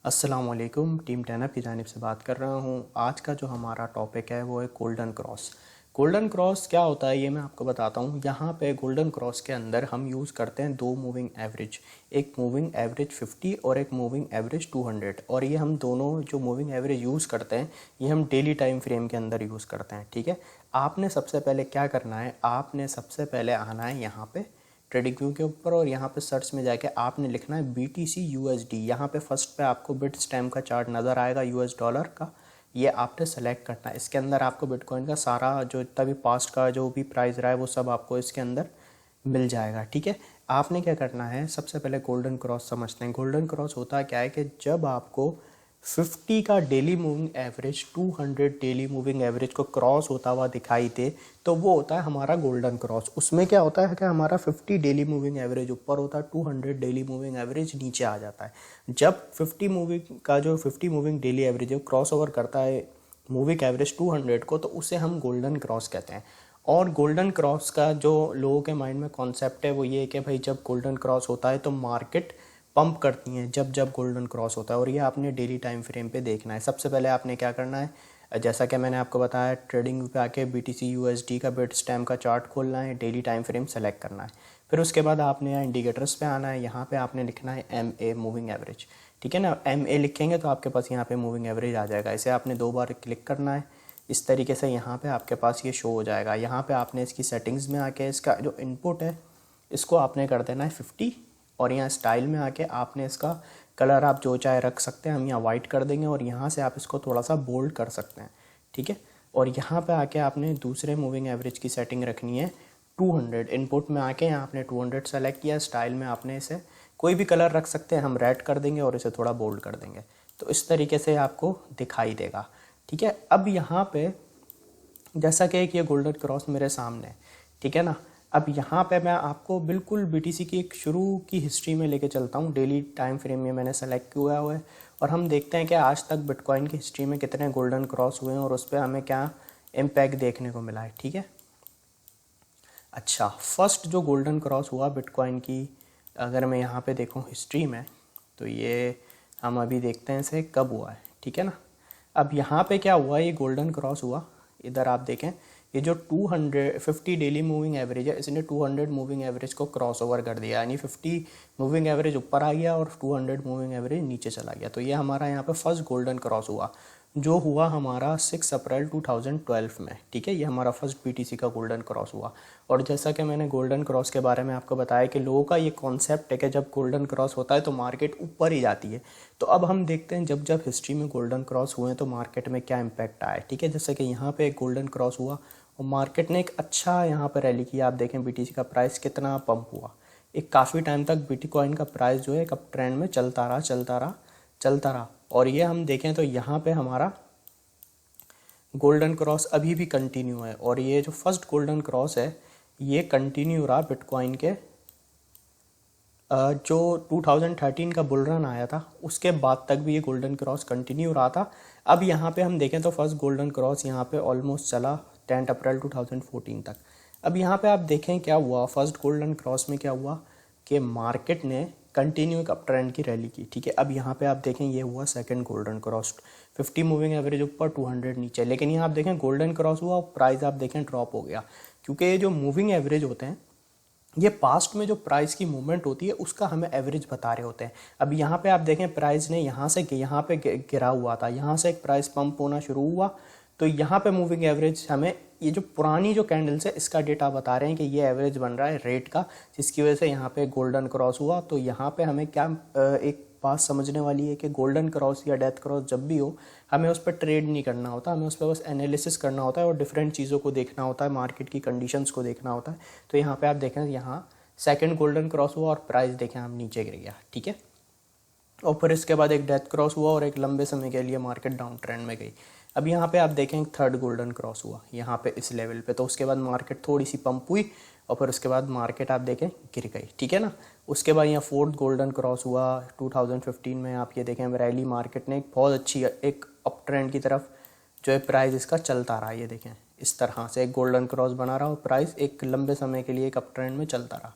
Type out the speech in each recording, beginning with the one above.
अस्सलामुअलैकुम, टीम 10 की जानिब से बात कर रहा हूँ। आज का जो हमारा टॉपिक है वो है गोल्डन क्रॉस। गोल्डन क्रॉस क्या होता है ये मैं आपको बताता हूँ। यहाँ पे गोल्डन क्रॉस के अंदर हम यूज़ करते हैं दो मूविंग एवरेज, एक मूविंग एवरेज 50 और एक मूविंग एवरेज 200। और ये हम दोनों जो मूविंग एवरेज यूज़ करते हैं ये हम डेली टाइम फ्रेम के अंदर यूज़ करते हैं। ठीक है, आपने सबसे पहले क्या करना है, आपने सबसे पहले आना है यहाँ पे ट्रेडिंग व्यू के ऊपर और यहाँ पे सर्च में जाके आपने लिखना है BTC USD। यहाँ पे फर्स्ट पे आपको बिट स्टैम्प का चार्ट नज़र आएगा US डॉलर का, ये आपने सेलेक्ट करना है। इसके अंदर आपको बिटकॉइन का सारा जो इतना भी पास्ट का जो भी प्राइस रहा है वो सब आपको इसके अंदर मिल जाएगा। ठीक है, आपने क्या करना है, सबसे पहले गोल्डन क्रॉस समझते हैं। गोल्डन क्रॉस होता क्या है कि जब आपको 50 का daily moving average 200 daily moving average को क्रॉस होता हुआ दिखाई दे तो वो होता है हमारा गोल्डन क्रॉस। उसमें क्या होता है कि हमारा 50 डेली मूविंग एवरेज ऊपर होता है, 200 डेली मूविंग एवरेज नीचे आ जाता है। जब 50 moving daily average cross over करता है मूविंग एवरेज 200 को, तो उसे हम गोल्डन क्रॉस कहते हैं। और गोल्डन क्रॉस का जो लोगों के माइंड में कॉन्सेप्ट है वो ये है कि भाई जब गोल्डन क्रॉस होता है तो मार्केट पंप करती हैं जब जब गोल्डन क्रॉस होता है, और ये आपने डेली टाइम फ्रेम पे देखना है। सबसे पहले आपने क्या करना है, जैसा कि मैंने आपको बताया, ट्रेडिंग पे आके BTC USD का बिट स्टैम्प का चार्ट खोलना है, डेली टाइम फ्रेम सेलेक्ट करना है। फिर उसके बाद आपने यहाँ इंडिकेटर्स पे आना है, यहाँ पे आपने लिखना है MA मूविंग एवरेज। ठीक है ना, MA लिखेंगे तो आपके पास यहाँ पे मूविंग एवरेज आ जाएगा। इसे आपने 2 बार क्लिक करना है, इस तरीके से यहाँ पे आपके पास ये शो हो जाएगा। यहाँ पे आपने इसकी सेटिंग्स में आके इसका जो इनपुट है इसको आपने कर देना है 50, और यहाँ स्टाइल में आके आपने इसका कलर आप जो चाहे रख सकते हैं। हम यहाँ वाइट कर देंगे और यहाँ से आप इसको थोड़ा सा बोल्ड कर सकते हैं। ठीक है, और यहाँ पे आके आपने दूसरे मूविंग एवरेज की सेटिंग रखनी है 200। इनपुट में आके यहाँ आपने 200 सेलेक्ट किया, स्टाइल में आपने इसे कोई भी कलर रख सकते हैं, हम रेड कर देंगे और इसे थोड़ा बोल्ड कर देंगे, तो इस तरीके से आपको दिखाई देगा। ठीक है, अब यहाँ पे जैसा कि एक ये गोल्डन क्रॉस मेरे सामने है, ठीक है ना। अब यहाँ पे मैं आपको बिल्कुल BTC की एक शुरू की हिस्ट्री में लेके चलता हूँ। डेली टाइम फ्रेम में मैंने सेलेक्ट किया हुआ है और हम देखते हैं कि आज तक बिटकॉइन की हिस्ट्री में कितने गोल्डन क्रॉस हुए हैं और उस पर हमें क्या इम्पैक्ट देखने को मिला है। ठीक है, अच्छा, फर्स्ट जो गोल्डन क्रॉस हुआ बिटकॉइन की, अगर मैं यहाँ पे देखूँ हिस्ट्री में, तो ये हम अभी देखते हैं इसे कब हुआ है। ठीक है ना, अब यहाँ पे क्या हुआ, ये गोल्डन क्रॉस हुआ, इधर आप देखें ये जो 250 डेली मूविंग एवरेज है इसने 200 मूविंग एवरेज को क्रॉस ओवर कर दिया, यानी 50 मूविंग एवरेज ऊपर आ गया और 200 मूविंग एवरेज नीचे चला गया। तो ये हमारा यहाँ पे फर्स्ट गोल्डन क्रॉस हुआ, जो हुआ हमारा 6 अप्रैल 2012 में। ठीक है, ये हमारा फर्स्ट BTC का गोल्डन क्रॉस हुआ। और जैसा कि मैंने गोल्डन क्रॉस के बारे में आपको बताया कि लोगों का ये कॉन्सेप्ट है कि जब गोल्डन क्रॉस होता है तो मार्केट ऊपर ही जाती है। तो अब हम देखते हैं जब जब हिस्ट्री में गोल्डन क्रॉस हुए हैं तो मार्केट में क्या इम्पैक्ट आया है। ठीक है, जैसे कि यहाँ पे एक गोल्डन क्रॉस हुआ और मार्केट ने एक अच्छा यहाँ पर रैली किया। आप देखें BTC का प्राइस कितना पंप हुआ, एक काफ़ी टाइम तक बिटकॉइन का प्राइस जो है एक अप ट्रेंड में चलता रहा। और ये हम देखें तो यहाँ पे हमारा गोल्डन क्रॉस अभी भी कंटिन्यू है, और ये जो फर्स्ट गोल्डन क्रॉस है ये कंटिन्यू रहा बिटकॉइन के जो 2013 का बुल रन आया था उसके बाद तक भी ये गोल्डन क्रॉस कंटिन्यू रहा था। अब यहाँ पे हम देखें तो फर्स्ट गोल्डन क्रॉस यहाँ पे ऑलमोस्ट चला 10 अप्रैल 2014 तक। अब यहाँ पे आप देखें क्या हुआ, फर्स्ट गोल्डन क्रॉस में क्या हुआ कि मार्केट ने कंटिन्यू एक अप ट्रेंड की रैली की। ठीक है, अब यहाँ पे आप देखें ये हुआ second golden cross, 50 moving average ऊपर 200 नीचे। लेकिन यहाँ आप देखें गोल्डन क्रॉस हुआ और प्राइस आप देखें ड्रॉप हो गया, क्योंकि ये जो मूविंग एवरेज होते हैं ये पास्ट में जो प्राइस की मूवमेंट होती है उसका हमें एवरेज बता रहे होते हैं। अब यहाँ पे आप देखें प्राइस ने यहाँ से यहाँ पे गिरा हुआ था, यहाँ से एक प्राइस पंप होना शुरू हुआ, तो यहाँ पे मूविंग एवरेज हमें ये जो पुरानी जो कैंडल्स है इसका डेटा बता रहे हैं कि ये एवरेज बन रहा है रेट का, जिसकी वजह से यहाँ पे गोल्डन क्रॉस हुआ। तो यहाँ पे हमें क्या एक बात समझने वाली है कि गोल्डन क्रॉस या डेथ क्रॉस जब भी हो हमें उस पर ट्रेड नहीं करना होता, हमें उस पर बस एनालिसिस करना होता है और डिफरेंट चीज़ों को देखना होता है, मार्केट की कंडीशंस को देखना होता है। तो यहाँ पे आप देखें यहाँ सेकंड गोल्डन क्रॉस हुआ और प्राइस देखें हम नीचे गिर गया। ठीक है, और फिर इसके बाद एक डेथ क्रॉस हुआ और एक लंबे समय के लिए मार्केट डाउन ट्रेंड में गई। अब यहाँ पे आप देखें थर्ड गोल्डन क्रॉस हुआ यहाँ पे इस लेवल पे, तो उसके बाद मार्केट थोड़ी सी पंप हुई और फिर उसके बाद मार्केट आप देखें गिर गई। ठीक है ना, उसके बाद यहाँ फोर्थ गोल्डन क्रॉस हुआ 2015 में। आप ये देखें रैली मार्केट ने एक बहुत अच्छी एक अप ट्रेंड की तरफ जो है प्राइस इसका चलता रहा। ये देखें इस तरह से एक गोल्डन क्रॉस बना रहा और प्राइस एक लंबे समय के लिए एक अप ट्रेंड में चलता रहा।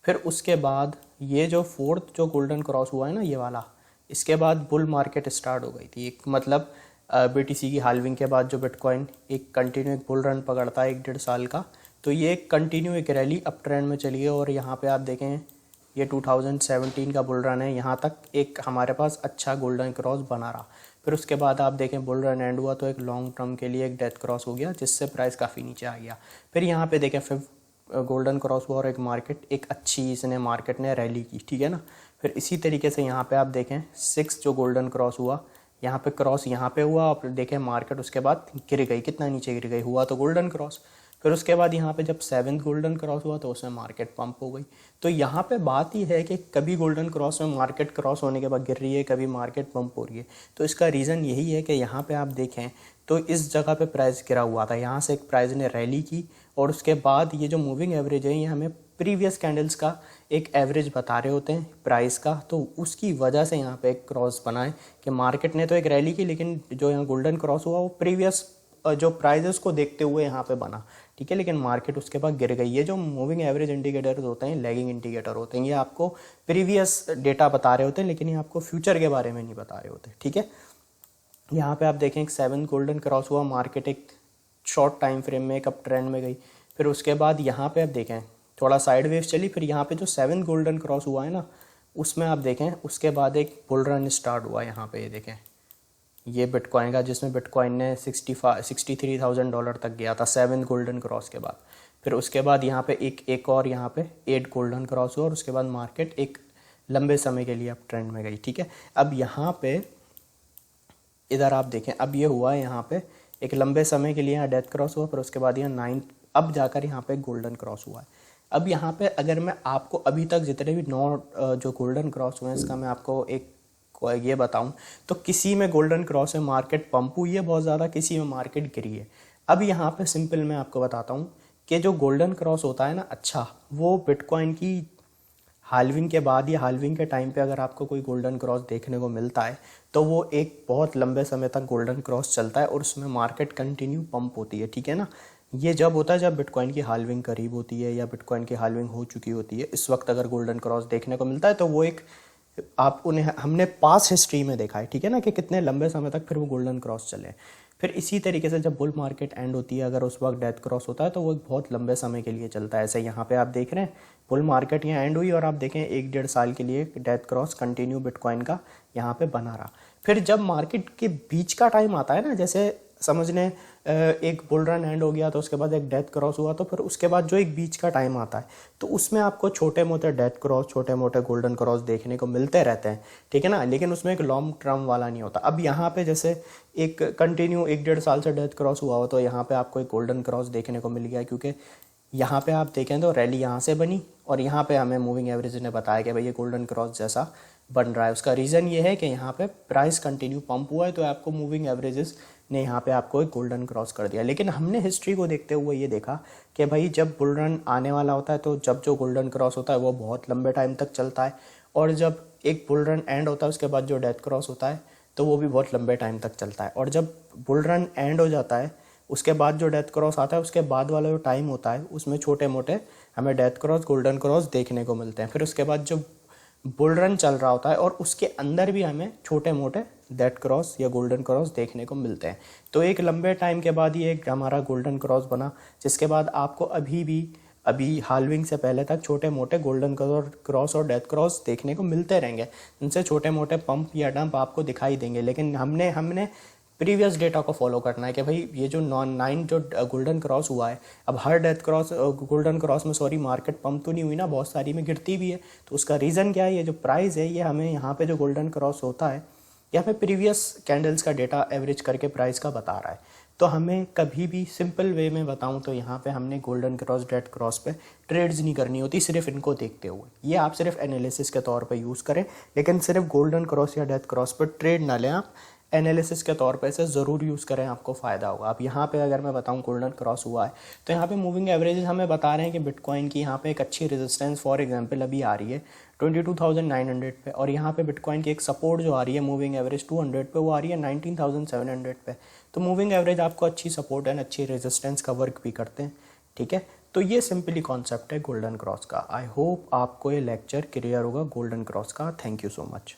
फिर उसके बाद ये जो फोर्थ जो गोल्डन क्रॉस हुआ है ना ये वाला, इसके बाद बुल मार्केट स्टार्ट हो गई थी। एक मतलब BTC की हाल्विंग के बाद जो बिटकॉइन एक कंटिन्यू एक बुल रन पकड़ता है 1-1.5 साल का, तो ये एक कंटिन्यू एक रैली अप ट्रेंड में चली है। और यहाँ पे आप देखें ये 2017 का बुल रन है, यहाँ तक एक हमारे पास अच्छा गोल्डन क्रॉस बना रहा। फिर उसके बाद आप देखें बुल रन एंड हुआ तो एक लॉन्ग टर्म के लिए एक डेथ क्रॉस हो गया, जिससे प्राइस काफ़ी नीचे आ गया। फिर यहाँ पे देखें फिर गोल्डन क्रॉस हुआ और एक मार्केट एक अच्छी इसने मार्केट ने रैली की, ठीक है ना। फिर इसी तरीके से यहाँ पे आप देखें 6 जो गोल्डन क्रॉस हुआ, यहाँ पे क्रॉस यहाँ पे हुआ और देखें मार्केट उसके बाद गिर गई, कितना नीचे गिर गई, हुआ तो गोल्डन क्रॉस। फिर उसके बाद यहाँ पे जब 7th गोल्डन क्रॉस हुआ तो उसमें मार्केट पंप हो गई। तो यहाँ पे बात ही है कि कभी गोल्डन क्रॉस में मार्केट क्रॉस होने के बाद गिर रही है, कभी मार्केट पंप हो रही है। तो इसका रीज़न यही है कि यहाँ पे आप देखें तो इस जगह पे प्राइस गिरा हुआ था, यहाँ से एक प्राइस ने रैली की और उसके बाद ये जो मूविंग एवरेज है ये हमें प्रीवियस कैंडल्स का एक एवरेज बता रहे होते हैं प्राइस का। तो उसकी वजह से यहाँ पे एक क्रॉस बना है कि मार्केट ने तो एक रैली की, लेकिन जो यहाँ गोल्डन क्रॉस हुआ वो प्रीवियस जो प्राइजेस को देखते हुए यहाँ पे बना, ठीक है। लेकिन मार्केट उसके बाद गिर गई। ये जो मूविंग एवरेज इंडिकेटर्स होते हैं, लैगिंग इंडिकेटर होते हैं, ये आपको प्रीवियस डेटा बता रहे होते हैं, लेकिन ये आपको फ्यूचर के बारे में नहीं बता रहे होते, ठीक है। यहाँ पे आप देखें एक 7th गोल्डन क्रॉस हुआ, मार्केट एक शॉर्ट टाइम फ्रेम में एक अप ट्रेंड में गई। फिर उसके बाद यहाँ पे आप देखें थोड़ा साइड वेव चली। फिर यहाँ पे जो 7th गोल्डन क्रॉस हुआ है ना, उसमें आप देखें उसके बाद एक बुल रन स्टार्ट हुआ। यहाँ पे ये देखें ये बिटकॉइन का, जिसमें बिटकॉइन ने $63,000 तक गया था 7th गोल्डन क्रॉस के बाद। फिर उसके बाद यहाँ पे एक और यहाँ पे 8 गोल्डन क्रॉस हुआ और उसके बाद मार्केट एक लंबे समय के लिए अप ट्रेंड में गई, ठीक है। अब यहाँ पे इधर आप देखें अब ये हुआ है, यहाँ पे एक लंबे समय के लिए यहाँ डेथ क्रॉस हुआ, फिर उसके बाद यहाँ 9 अब जाकर यहाँ पे गोल्डन क्रॉस हुआ है। अब यहाँ पे अगर मैं आपको अभी तक जितने भी 9 जो गोल्डन क्रॉस हुए हैं इसका मैं आपको एक ये बताऊं तो किसी में गोल्डन क्रॉस में मार्केट पंप हुई है बहुत ज़्यादा, किसी में मार्केट गिरी है। अब यहाँ पे सिंपल मैं आपको बताता हूँ कि जो गोल्डन क्रॉस होता है ना, अच्छा वो बिटकॉइन की हाल्विंग के बाद या हाल्विंग के टाइम पे अगर आपको कोई गोल्डन क्रॉस देखने को मिलता है तो वो एक बहुत लंबे समय तक गोल्डन क्रॉस चलता है और उसमें मार्केट कंटिन्यू पंप होती है, ठीक है ना। ये जब होता है जब बिटकॉइन की हाल्विंग करीब होती है या बिटकॉइन की हाल्विंग हो चुकी होती है, इस वक्त अगर गोल्डन क्रॉस देखने को मिलता है तो वो एक आप उन्हें हमने पास हिस्ट्री में देखा है, ठीक है ना, कि कितने लंबे समय तक फिर वो गोल्डन क्रॉस चले। फिर इसी तरीके से जब बुल मार्केट एंड होती है अगर उस वक्त डेथ क्रॉस होता है तो वो बहुत लंबे समय के लिए चलता है। ऐसे यहाँ पे आप देख रहे हैं बुल मार्केट यहाँ एंड हुई और आप देखें 1-1.5 साल के लिए डेथ क्रॉस कंटिन्यू बिटकॉइन का यहाँ पे बना रहा। फिर जब मार्केट के बीच का टाइम आता है ना, जैसे समझ लें एक बुल रन एंड हो गया तो उसके बाद एक डेथ क्रॉस हुआ, तो फिर उसके बाद जो एक बीच का टाइम आता है तो उसमें आपको छोटे मोटे डेथ क्रॉस छोटे मोटे गोल्डन क्रॉस देखने को मिलते रहते हैं, ठीक है ना, लेकिन उसमें एक लॉन्ग टर्म वाला नहीं होता। अब यहाँ पे जैसे एक कंटिन्यू 1-1.5 साल से डेथ क्रॉस हुआ हो तो यहाँ पे आपको एक गोल्डन क्रॉस देखने को मिल गया, क्योंकि यहाँ पे आप देखें तो रैली यहाँ से बनी और यहाँ पे हमें मूविंग एवरेज ने बताया कि भाई ये गोल्डन क्रॉस जैसा बन रहा है। उसका रीज़न ये है कि यहाँ पे प्राइस कंटिन्यू पंप हुआ है तो आपको मूविंग एवरेजेस ने यहाँ पे आपको एक गोल्डन क्रॉस कर दिया। लेकिन हमने हिस्ट्री को देखते हुए ये देखा कि भाई जब बुल रन आने वाला होता है तो जब जो गोल्डन क्रॉस होता है वो बहुत लंबे टाइम तक चलता है, और जब एक बुल रन एंड होता है उसके बाद जो डेथ क्रॉस होता है तो वो भी बहुत लंबे टाइम तक चलता है। और जब बुल रन एंड हो जाता है उसके बाद जो डेथ क्रॉस आता है उसके बाद वाला जो टाइम होता है उसमें छोटे मोटे हमें डेथ क्रॉस गोल्डन क्रॉस देखने को मिलते हैं। फिर उसके बाद जो बुल रन चल रहा होता है और उसके अंदर भी हमें छोटे मोटे डेथ क्रॉस या गोल्डन क्रॉस देखने को मिलते हैं। तो एक लंबे टाइम के बाद ये एक हमारा गोल्डन क्रॉस बना, जिसके बाद आपको अभी हाल्विंग से पहले तक छोटे मोटे गोल्डन क्रॉस और डेथ क्रॉस देखने को मिलते रहेंगे। इनसे छोटे मोटे पंप या डंप आपको दिखाई देंगे, लेकिन हमने प्रीवियस डेटा को फॉलो करना है कि भाई ये जो 9 जो गोल्डन क्रॉस हुआ है, अब her death cross golden cross में मार्केट पंप तो नहीं हुई ना, बहुत सारी में गिरती भी है। तो उसका रीज़न क्या है, ये जो प्राइस है ये हमें यहाँ पे जो गोल्डन क्रॉस होता है या फिर प्रीवियस कैंडल्स का डेटा एवरेज करके प्राइस का बता रहा है। तो हमें कभी भी सिंपल वे में बताऊं तो यहाँ पे हमने गोल्डन क्रॉस डेथ क्रॉस पे ट्रेड्स नहीं करनी होती, सिर्फ इनको देखते हुए। ये आप सिर्फ एनालिसिस के तौर पे यूज़ करें, लेकिन सिर्फ गोल्डन क्रॉस या डेथ क्रॉस पर ट्रेड ना लें, आप एनालिसिस के तौर पे इसे ज़रूर यूज़ करें, आपको फ़ायदा होगा। अब यहाँ पे अगर मैं बताऊँ गोल्डन क्रॉस हुआ है तो यहाँ पे मूविंग एवरेजेस हमें बता रहे हैं कि बिटकॉइन की यहाँ पे एक अच्छी रेजिस्टेंस फॉर एग्जांपल अभी आ रही है 22,900 पे, और यहाँ पे बिटकॉइन की एक सपोर्ट जो आ रही है मूविंग एवरेज 200 पे, वो आ रही है 19,700 पे। तो मूविंग एवरेज आपको अच्छी सपोर्ट एंड अच्छी रेजिस्टेंस का वर्क भी करते हैं, ठीक है। तो ये सिंपली कॉन्सेप्ट है गोल्डन क्रॉस का। आई होप आपको ये लेक्चर क्लियर होगा गोल्डन क्रॉस का। Thank you so much.